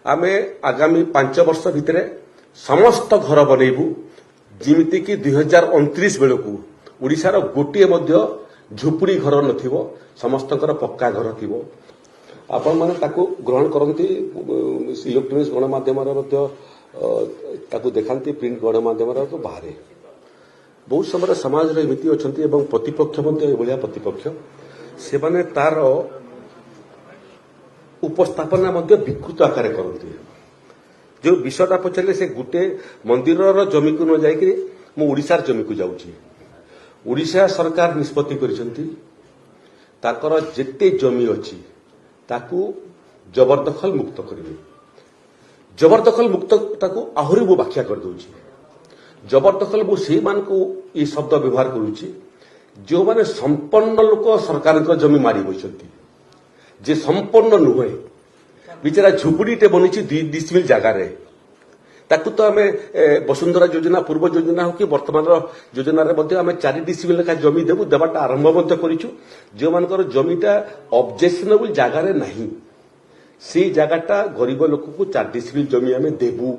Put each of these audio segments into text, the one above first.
आमे आगामी 5 वर्ष भितर समस्त घर बनैबू जिमिति कि 2029 बेलू ओडिशार गोटे मध्य झुपुड़ी घर नथिबो समस्तकर पक्का घर थिबो। आपण माने ताकू ग्रहण करंती इलेक्ट्रोनिक्स गणमाध्यम ताकू देखांती प्रिंट गणमाध्यम तो बाहर बहुत समय समाज एमती अच्छा एवं प्रतिपक्ष भाया प्रतिपक्ष से माने तार उपस्थापना विकृत आकार करती जो विषयटा पचारे से गोटे मंदिर जमी को न जाकि मु ओडिशार जमी को जाऊँगी ओडिशा सरकार निष्पत्ति कर जेते जमी अच्छी ताकू जबरदखल मुक्त करेंगे जबरदखल मुक्त ताकू आहरी मु व्याख्या कर दूची जबरदखल मु से मान को ये शब्द व्यवहार करुच्ची जो माने संपन्न लोक सरकार जमी मारी बसती जे संपन्न नुहे बिचारा झुपुड़ीटे बनी 2 डिसिमिल जगार ताकू तो आम वसुंधरा योजना पूर्व योजना हो कि वर्तमान योजना आम 4 डिसिमिल लेखा जमी देवु देवाटा आरंभ करूँ जो मान जमीटा ऑब्जेक्शनेबल जगार नहीं से जगहटा गरीब लोक को 4 डिसिमिल जमी आम देवु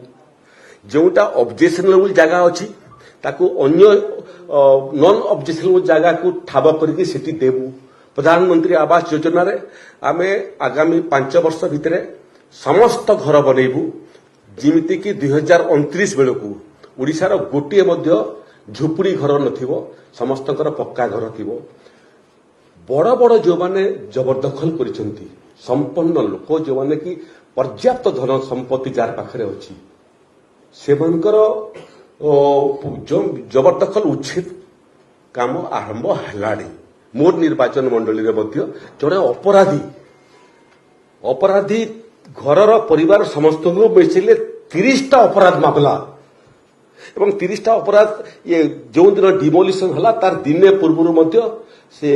जोटा ऑब्जेक्शनेबल जगह अच्छी ताकू अन्य नॉन ऑब्जेक्शनेबल जगह को ठाब करके सेठी देवु प्रधानमंत्री आवास योजना रे आमे आगामी 5 वर्ष भितर समस्त घर बनैबू जिमिति कि 2029 बेलू ओडिशार गोटे मध्य झुपुड़ी घर नथिबो समस्तकर पक्का घर थिबो। बड़ बड़ जो माने जबरदखल करिसेंती संपन्न लोक जो माने कि पर्याप्त धन संपत्ति जार पाखरे अछि सेमानकर जबरदखल उच्छेद काम आरंभ हलाडी मोर निर्वाचन मंडली रे मध्य जड़े अपराधी घरर परिवार समस्त मिसिले 30टा अपराध मामला एवं 30टा अपराध ये जो दिन डिमोलिशन हला तार दिने पूर्व मध्य से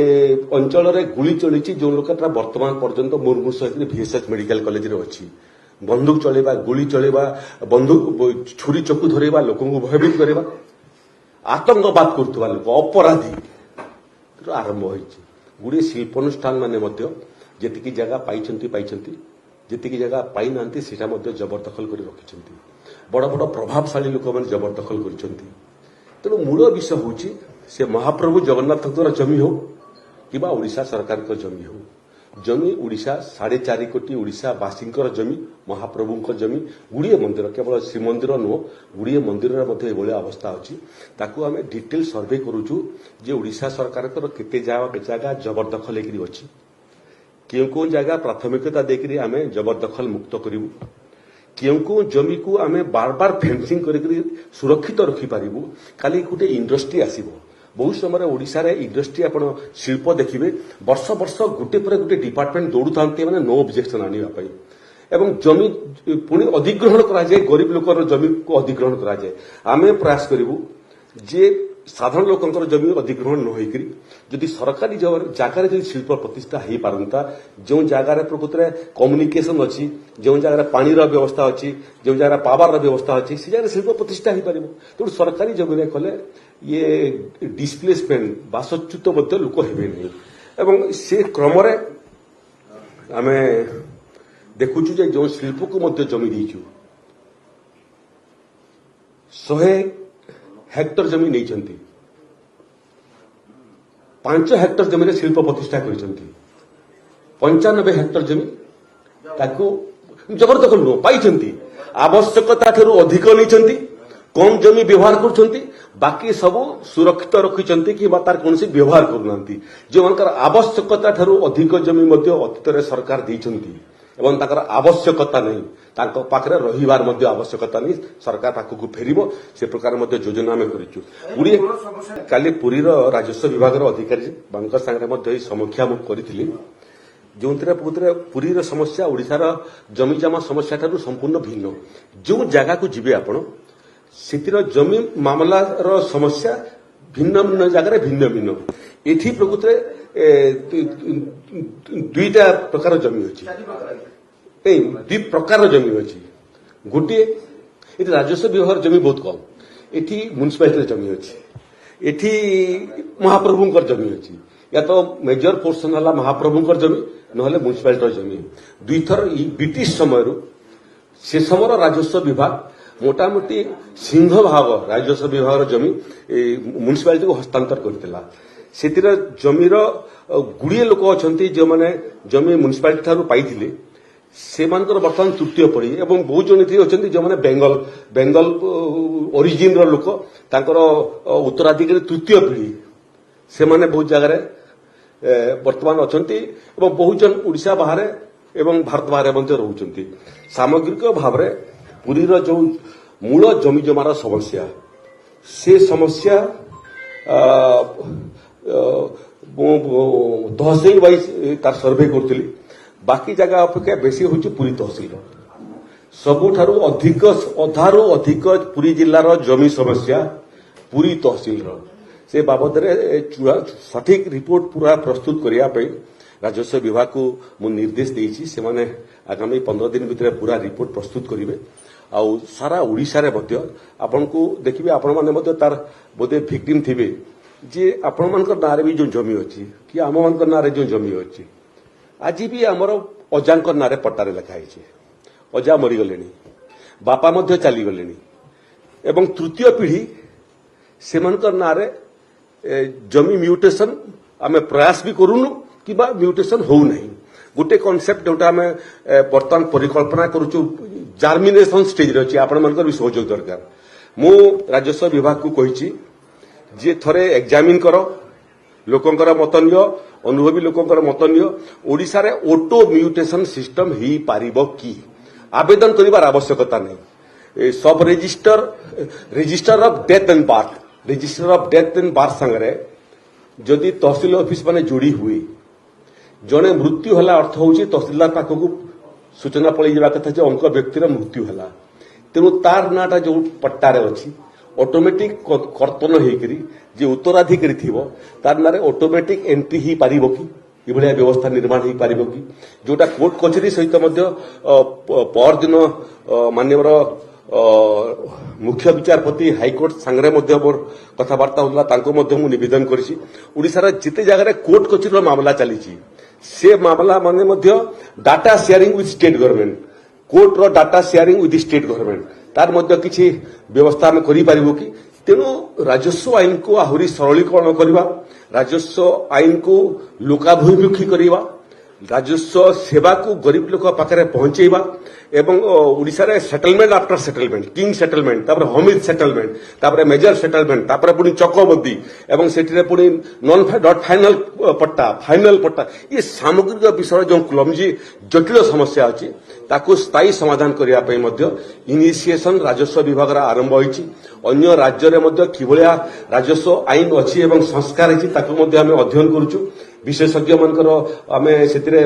अंचल रे गुली चली जो लोकटा वर्तमान पर्यंत मुर्मूर्ष होकर VSH मेडिकल कॉलेज रे अच्छी बंदूक चलेबा गुली चलेबा बंदूक छुरी चकु धरेबा लोक भयभीत करवा आतंकवाद करथुवा लोक अपराधी आरंभ होइछि गुड़े शिल्पानुष्ठान माने जेतिकी जगह पाइछंती जेतिकी जगह पाई नांती सेटा मध्य जबरदखल कर रखिछंती बड़ बड़ प्रभावशाली लोक माने जबरदखल करिछंती। तेणु मूल विषय होछि से महाप्रभु जगन्नाथଙ୍କର जमी हो किबा ओडिशा सरकारଙ୍କ जमी हो जमी ओडिशा 4.5 कोटी ओडिशावासी जमी महाप्रभुଙ୍କ जमी गुड़िए मंदिर केवल श्रीमंदिर नुह गुड़िए मंदिर मध्य अवस्था अच्छी ताकू आम डिटेल सर्वे करुचु जे ओडिशा सरकार केते जगह जबरदखल अच्छी क्यों जगह प्राथमिकता देकर आम जबरदखल मुक्त करूँ क्यों जमी को आम बार बार फेंसिंग कर सुरक्षित रखिपारू काली गोटे इंडस्ट्री आसब बहुत समय ओडिशा रे इंडस्ट्री आपण शिल्प देखिए वर्ष वर्ष गोटे पर गोटे डिपार्टमेंट दौड़ू था मैंने नो ऑब्जेक्शन आने एवं जमी पुणी अधिग्रहण कराए गरीब लोकर जमी को अधिग्रहण कराए आम प्रयास करूँ जे साधारण लोकंकर जमी अधिग्रहण न होकर जदि सरकारी जगह जब शिल्प प्रतिष्ठा हो पारंता जो जगार प्रकृत में कम्युनिकेशन अच्छी जो जगह पानी व्यवस्था अच्छी जो जगह पावर व्यवस्था अच्छी से जगह शिल्प प्रतिष्ठा हो पार तेणु सरकारी जमी कले ये डिस्प्लेसमेंट बासच्युत लोक हे नहीं एवं से क्रम आम देखुचु जे जो शिल्प को जमी देचु 100 हेक्टर जमी नहीं 5 हेक्टर जमी शिल्प प्रतिष्ठा कर 95 हेक्टर जमी ताकू जबरदखल नुह पाई आवश्यकता ठारू अधिक नहीं कम जमी व्यवहार कर बाकी सब सुरक्षित रखिंट कि तार कौन व्यवहार करना जो मान आवश्यकता ठारू अधिक जमी अतीत सरकार देती एवं ताकर आवश्यकता नहीं पाखरे रहिबार मध्य आवश्यकता नहीं सरकार ताकू फेरिबो से प्रकार मध्य योजना आम करिचु गुड़िए काली पुरीर राजस्व विभाग अधिकारी बांकर सांगरे मध्य समीक्षा मु करिथिली जो पुरीर समस्या ओडिशार जमीजमा समस्या ठारू संपूर्ण भिन्न जो जगह को जिबे आपण सेतिर जमी मामलार समस्या भिन्न भिन्न जगह भिन्न भिन्न एठी प्रकृत दुईटा प्रकार जमी अच्छी 2 प्रकार जमी अच्छी गोटे ये राजस्व विभाग जमी बहुत कम एठी म्युनिसिपालिटी जमी अच्छी एठी महाप्रभुंकर जमी अच्छी या तो मेजर पोर्सन है महाप्रभुंकर जमी नहले म्युनिसिपालिटी जमी 2 थर ब्रिटिश समय से समय राजस्व विभाग मोटामोटी सिंह भाग राजस्व विभाग जमी म्युनिसिपालिटी को हस्तांतर करथिला सेतिर जमीर गुड़िए लोक अछंती जो माने जमी म्युनिसिपालिटी थारु पाइथिले सेमानकर वर्तमान तृतीय पढ़ी एवं बहुत जन अच्छा जो मैंने बेंगल ओरिजिन लोक तांकर उत्तराधिकारी तृतीय पीढ़ी से माने बहुत जगह वर्तमान अच्छा बहुत जन उड़ीसा बाहर एवं भारत बाहर रोचंती सामग्रिक भाव में पुरीर जो मूल जमी जमार समस्या से समस्या तहसील वाइज तार सर्वे करी बाकी जगह अपेक्षा बेसी होची पुरी तहसील सबुठारु अधिक अधारु अधिक पुरी जिल्लार जमी समस्या पुरी तहसील से बाबद सठिक रिपोर्ट पूरा प्रस्तुत करिया पे राजस्व विभाग को मु निर्देश देइछि से माने आगामी 15 दिन भितर पूरा रिपोर्ट प्रस्तुत करिवे आउ सारा ओडिसा रे मध्य आपन को देखिबे आपन माने मध्य तार बोधे विक्टिम थिबे जे आपन मानकर नारे भी जो जमी अछि कि आम मानकर नारे जो जमी अछि आज भी आमर अजा नारे पट्टारे लिखाई अजा मरीगले बापा मध्य चलीगले एवं तृतीय पीढ़ी से नारे जमी म्यूटेशन आम प्रयास भी करूनु कि म्यूटेशन हो नहीं गोटे कॉन्सेप्ट जोटा आम बर्तमान परिकल्पना करूचु जार्मिनेशन स्टेज रे आपण मानकर भी सहयोग दरकार मु राजस्व विभाग को कहिछि जे थरे एग्जामिन करो लोकंकर मत नियो अनुभवी लोकंकर मत नियो ओडिसा रे ऑटो म्यूटेशन सिस्टम ही पारिबो कि आवेदन करिवार आवश्यकता नहीं सब register of death and birth register of death and birth संगे जदि तहसील ऑफिस माने जोड़ी हुए जने मृत्यु हला अर्थ होची तहसीलदार पाखकु सूचना पळै जेबा कथा जे अंक व्यक्तिर मृत्यु हला तेनु तार नाटा जो पट्टारे अछि ऑटोमेटिक कर्तन होकरी जे उत्तराधिकारी थी तार नारे ऑटोमेटिक एंट्री ही पारिबो कि इभलिया व्यवस्था निर्माण ही पारिबो कि जोटा कोर्ट कचेरी सहित मध्य पर दिन माननीय मुख्य विचारपति हाईकोर्ट सांगरे मध्य मोर कथबार्ता होता तांको मध्य मु निवेदन करिछि ओडिसा जिते जगह कोर्ट कचेरी मामला चली से मामला माने मध्य data sharing with state government court रो data sharing with state government तार मध्य किछि व्यवस्था हम करि पारिबो कि तेणु राजस्व आईन को आहुरी सरलीकरण करवा राजस्व आईन को लोकाभिमुखी करवा राजस्व सेवा को गरीब लोक पाखरे पहुंचेबा एवं ओडिसा रे settlement after settlement king settlement तापर होमिज सेटलमेंट तापर मेजर सेटलमेंट तापर पुनी चकबंदी एवं सेठी रे पुनी नॉन डॉट फाइनल पट्टा ये सामग्रिक विषय जो क्लमजी जटिल समस्या अछि ताको स्थायी समाधान करिया पई मध्य इनिशिएशन राजस्व विभाग रा आरंभ होईछि अन्य राज्य रे मध्य किभलिया राजस्व आईन अछि एवं संस्कार अछि ताको मध्य हम अध्ययन करूछु विशेषज्ञ मानकर आमे सेतिरे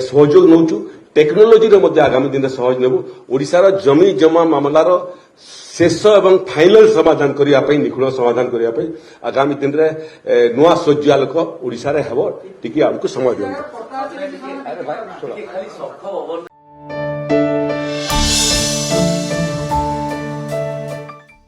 सहयोग नउछु टेक्नोलोजी रे मध्य आगामी दिन सहयोग नेबु ओडिसा रा जमी जमा मामलार शेष एवं फाइनल समाधान करिया पई निखुण समाधान करिया पई आगामी दिन रे नुआ सज्जालक ओडिसा रे हेबो टिकी हमको समय दियौ।